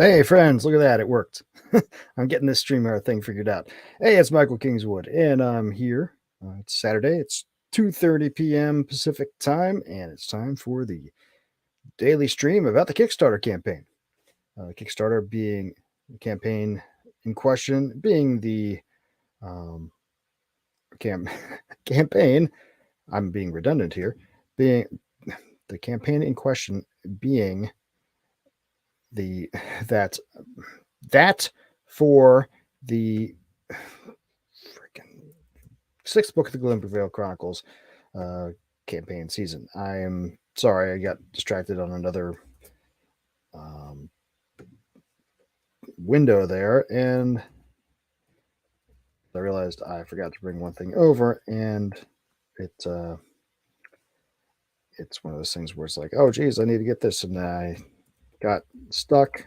Hey friends, look at that, it worked. I'm getting this StreamYard thing figured out. Hey, it's Michael Kingswood, and I'm here. It's Saturday, it's 2:30 p.m. Pacific time, and it's time for the daily stream about the Kickstarter campaign. Kickstarter being the campaign in question, being the um, campaign, I'm being redundant here, being the campaign in question being the that that for the freaking sixth book of the Glimmervale Chronicles campaign season. I am sorry, I got distracted on another um, window there, and I realized I forgot to bring one thing over, and it it's one of those things where it's like, oh geez, I need to get this, and I got stuck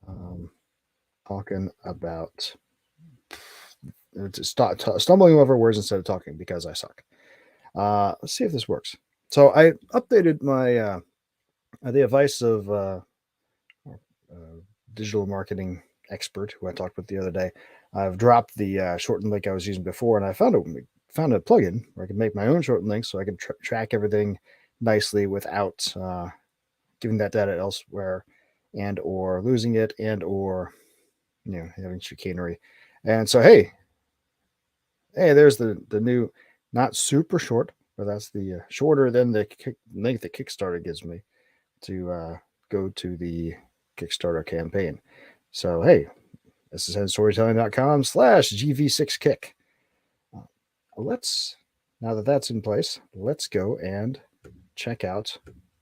um, talking about stumbling over words instead of talking because I suck. Let's see if this works. So I updated my the advice of digital marketing expert who I talked with the other day. I've dropped the shortened link I was using before, and I found a plugin where I can make my own shortened links, so I can track everything nicely without giving that data elsewhere, and or losing it, and or having chicanery. And so hey, there's the new, not super short, but that's the shorter than the link that Kickstarter gives me to go to the Kickstarter campaign. So, hey, this is headstorytelling.com/GV6Kick. Now that that's in place, let's go and check out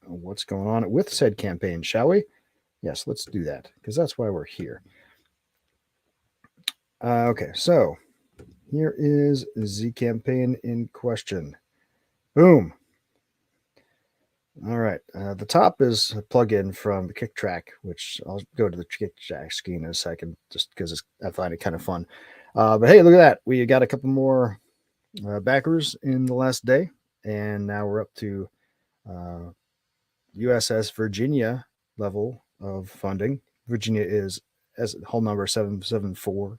what's going on with said campaign, shall we? Yes, let's do that, because that's why we're here. Okay, so here is the campaign in question. Boom. All right. The top is a plugin from the Kick Track, which I'll go to the Kick Track screen in a second, just because I find it kind of fun. But hey, look at that. We got a couple more backers in the last day, and now we're up to USS Virginia level of funding. Virginia is as whole number 774.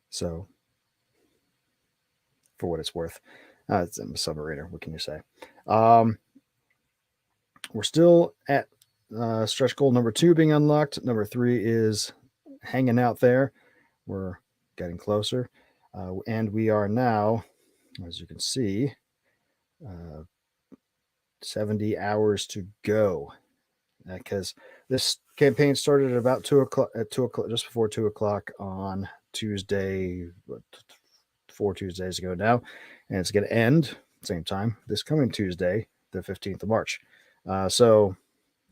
So, for what it's worth, it's a submariner. What can you say? We're still at stretch goal number 2 being unlocked. Number 3 is hanging out there. We're getting closer. And we are now, as you can see, 70 hours to go. Because this campaign started at about 2 o'clock, just before 2 o'clock on Tuesday, 4 Tuesdays ago now. And it's going to end same time this coming Tuesday, the 15th of March. So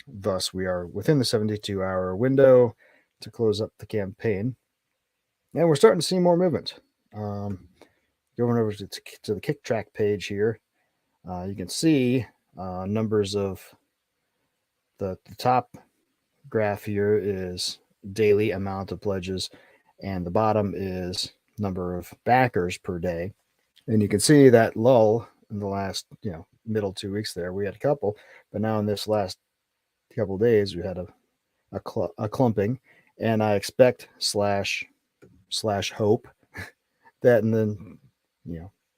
thus we are within the 72-hour window to close up the campaign. And we're starting to see more movement. Going over to the Kick Track page here, you can see numbers of the top graph here is daily amount of pledges, and the bottom is number of backers per day. And you can see that lull in the last, middle 2 weeks there. We had a couple, but now in this last couple of days, we had a clumping, and I expect slash hope that in the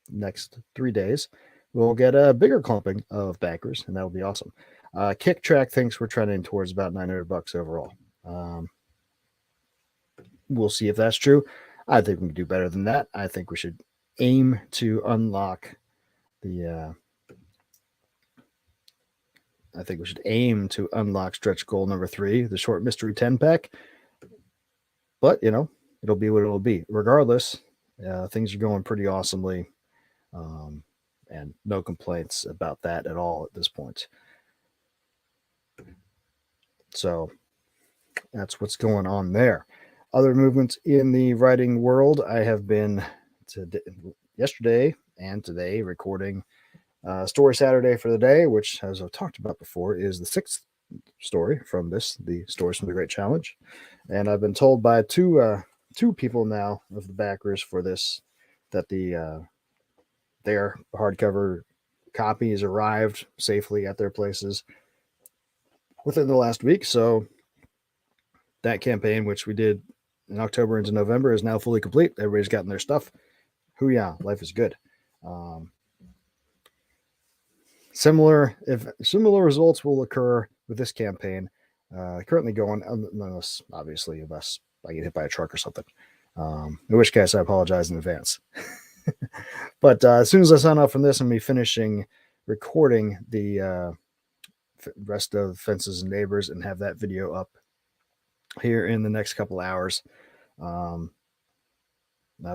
next 3 days we'll get a bigger clumping of backers, and that'll be awesome. Kick Track thinks we're trending towards about $900 overall. We'll see if that's true. I think we can do better than that. I think we should aim to unlock stretch goal number 3, the short mystery 10-pack. But, it'll be what it'll be. Regardless, things are going pretty awesomely, and no complaints about that at all at this point. So that's what's going on there. Other movements in the writing world, I have been yesterday and today recording Story Saturday for the day, which, as I've talked about before, is the 6th story from the Stories from the Great Challenge. And I've been told by two people now of the backers for this that their hardcover copies arrived safely at their places within the last week. So that campaign, which we did in October into November, is now fully complete. Everybody's gotten their stuff. Hoo-yah, life is good. Similar results will occur with this campaign currently going, unless obviously unless I get hit by a truck or something, in which case I apologize in advance. But as soon as I sign off from this, I'm gonna be finishing recording the rest of Fences and Neighbors and have that video up here in the next couple hours. I've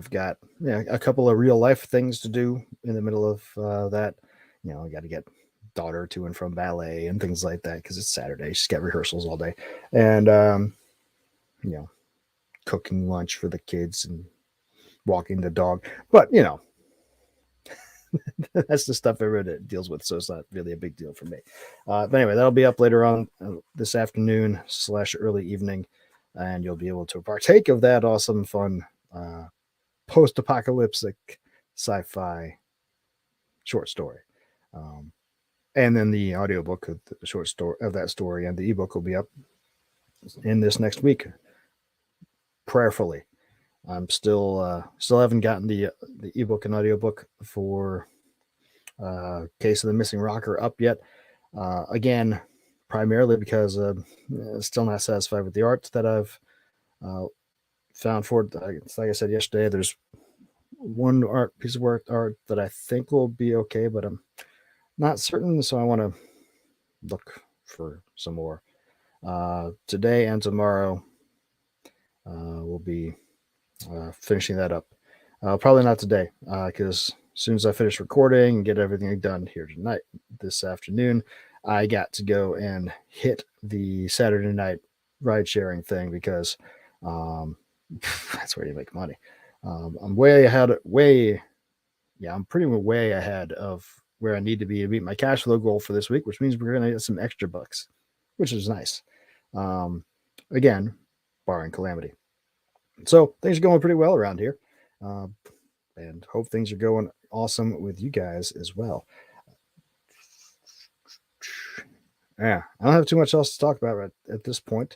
got a couple of real life things to do in the middle of that. I got to get daughter to and from ballet and things like that because it's Saturday. She's got rehearsals all day, and cooking lunch for the kids and walking the dog. But that's the stuff everybody deals with, so it's not really a big deal for me. But anyway, that'll be up later on this afternoon / early evening, and you'll be able to partake of that awesome, fun post-apocalyptic sci-fi short story. And then the audiobook of the short story of that story and the ebook will be up in this next week. Prayerfully. I'm still haven't gotten the ebook and audiobook for Case of the Missing Rocker up yet. Again, primarily because still not satisfied with the art that I've found for it. Like I said yesterday, there's one piece of art that I think will be okay, but I'm not certain, so I want to look for some more. Today and tomorrow we'll be finishing that up. Probably not today, because as soon as I finish recording and get everything done here tonight, this afternoon, I got to go and hit the Saturday night ride sharing thing because that's where you make money. I'm way ahead. I'm pretty way ahead of where I need to be to meet my cash flow goal for this week, which means we're going to get some extra bucks, which is nice. Again, barring calamity. So things are going pretty well around here, and hope things are going awesome with you guys as well. Yeah, I don't have too much else to talk about at this point.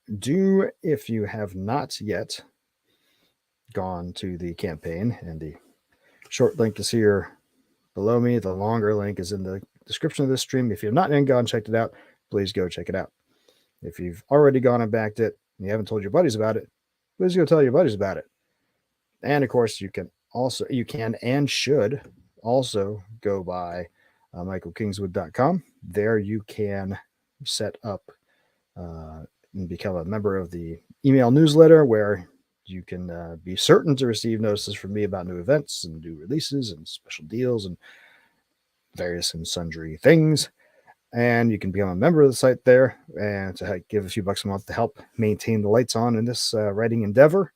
If you have not yet gone to the campaign, and the short link is here below me, the longer link is in the description of this stream. If you've not yet gone and checked it out, please go check it out. If you've already gone and backed it and you haven't told your buddies about it, please go tell your buddies about it. And of course, you can and should also go by michaelkingswood.com. There you can set up and become a member of the email newsletter, where you can be certain to receive notices from me about new events and new releases and special deals and various and sundry things. And you can become a member of the site there and to give a few bucks a month to help maintain the lights on in this writing endeavor.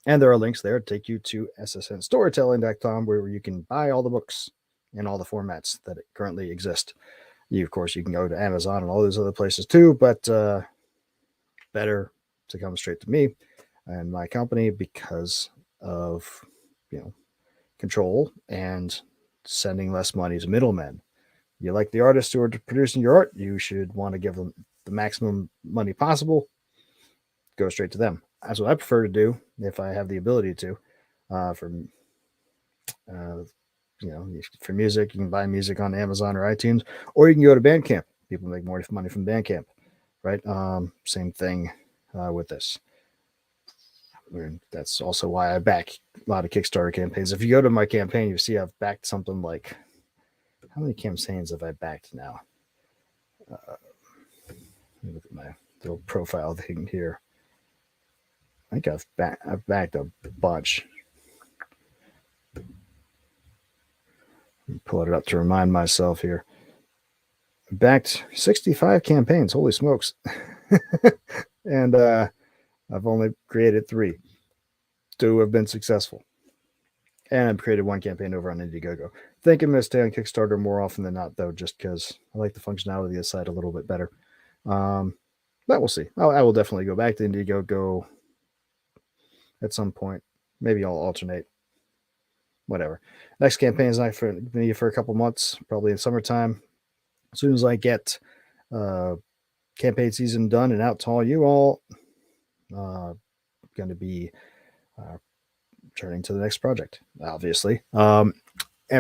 And there are links there to take you to ssnstorytelling.com, where you can buy all the books in all the formats that currently exist. Of course, you can go to Amazon and all those other places too, but better to come straight to me and my company because of control and sending less money to middlemen. You like the artists who are producing your art, you should want to give them the maximum money possible. Go straight to them. That's what I prefer to do if I have the ability to. For music, you can buy music on Amazon or iTunes, or you can go to Bandcamp. People make more money from Bandcamp, right? Same thing with this. That's also why I back a lot of Kickstarter campaigns. If you go to my campaign, you see I've backed something like, how many campaigns have I backed now? Let me look at my little profile thing here. I think I've backed a bunch. Pull it up to remind myself here. Backed 65 campaigns. Holy smokes. And I've only created 3. 2 have been successful. And I've created 1 campaign over on Indiegogo. I think I'm going to stay on Kickstarter more often than not, though, just because I like the functionality of the site a little bit better. But we'll see. I will definitely go back to Indiegogo at some point. Maybe I'll alternate. Whatever. Next campaign is not for me for a couple months, probably in summertime. As soon as I get campaign season done and out to all you all. Going to be turning to the next project, obviously. And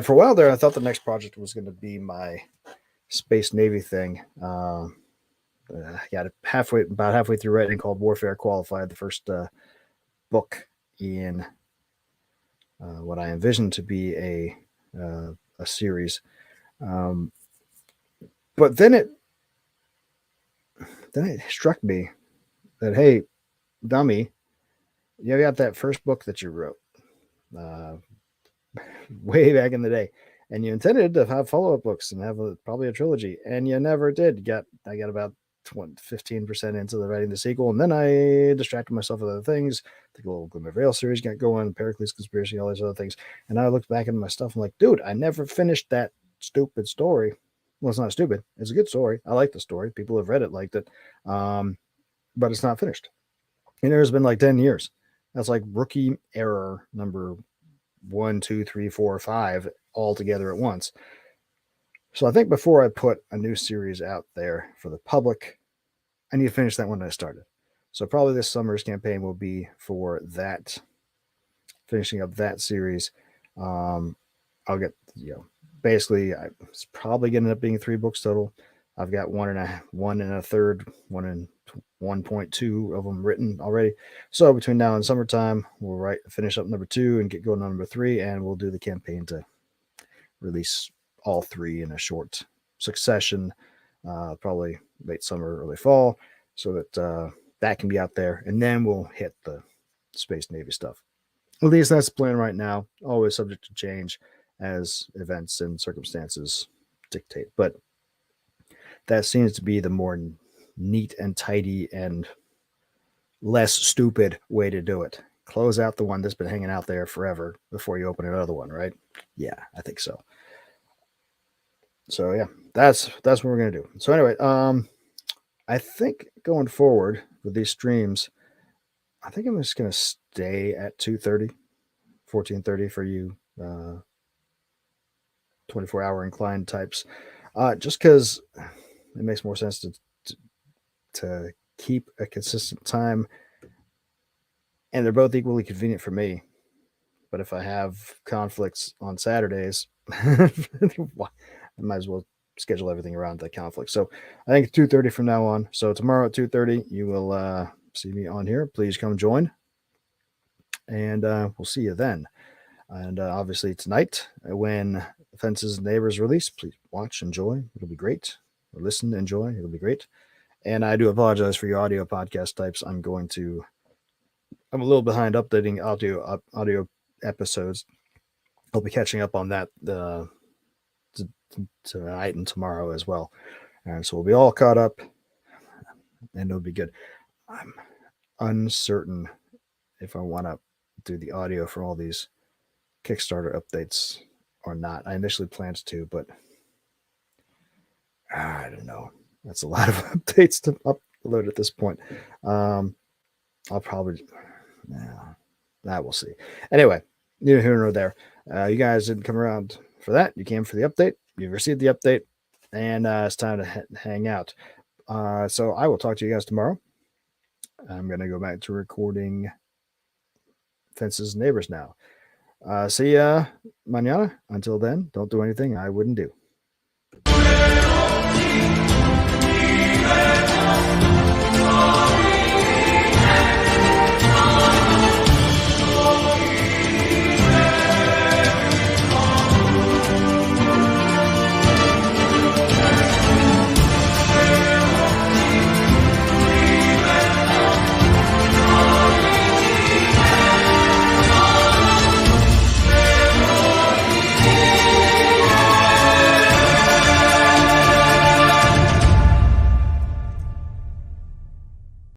for a while there, I thought the next project was going to be my Space Navy thing. I got it about halfway through writing, called Warfare Qualified, the first book in what I envisioned to be a series. But then it struck me that, hey, dummy, you got that first book that you wrote way back in the day, and you intended to have follow-up books and have probably a trilogy, and you never did. I got about 15% into the writing the sequel, and then I distracted myself with other things. The little Glimmer Veil series got going, Pericles Conspiracy, all these other things, and I looked back at my stuff. I'm like, dude, I never finished that stupid story. Well, it's not stupid. It's a good story. I like the story. People have read it, liked it, but it's not finished. And there's been like 10 years. That's like rookie error number 1, 2, 3, 4, 5 all together at once. So I think before I put a new series out there for the public, I need to finish that one that I started. So probably this summer's campaign will be for that, finishing up that series. I'll get, basically it's probably going to end up being 3 books total. I've got one and a third, 1.2 of them written already. So between now and summertime, we'll finish up number 2 and get going on number 3, and we'll do the campaign to release all 3 in a short succession, probably late summer, early fall, so that that can be out there, and then we'll hit the Space Navy stuff. At least that's the plan right now. Always subject to change as events and circumstances dictate, but that seems to be the more neat and tidy and less stupid way to do it. Close out the one that's been hanging out there forever before you open another one, right? Yeah, I think so. So yeah, that's what we're gonna do. So anyway, I think going forward with these streams, I think I'm just gonna stay at 2:30, 14:30 for you 24-hour inclined types, just because it makes more sense to keep a consistent time, and they're both equally convenient for me. But if I have conflicts on Saturdays, I might as well schedule everything around the conflict. So I think 2:30 from now on. So tomorrow at 2:30, you will see me on here. Please come join, and we'll see you then. And obviously tonight, when Fences and Neighbors release, please watch, enjoy. It'll be great. Or listen, enjoy. It'll be great. And I do apologize for your audio podcast types. I'm a little behind updating audio episodes. I'll be catching up on that tonight and tomorrow as well. And so we'll be all caught up, and it'll be good. I'm uncertain if I want to do the audio for all these Kickstarter updates or not. I initially planned to, but I don't know. That's a lot of updates to upload at this point. I'll probably, that we'll see. Anyway, neither here nor there. You guys didn't come around for that. You came for the update. You've received the update, and it's time to hang out. So I will talk to you guys tomorrow. I'm going to go back to recording Fences and Neighbors now. See ya mañana. Until then, don't do anything I wouldn't do.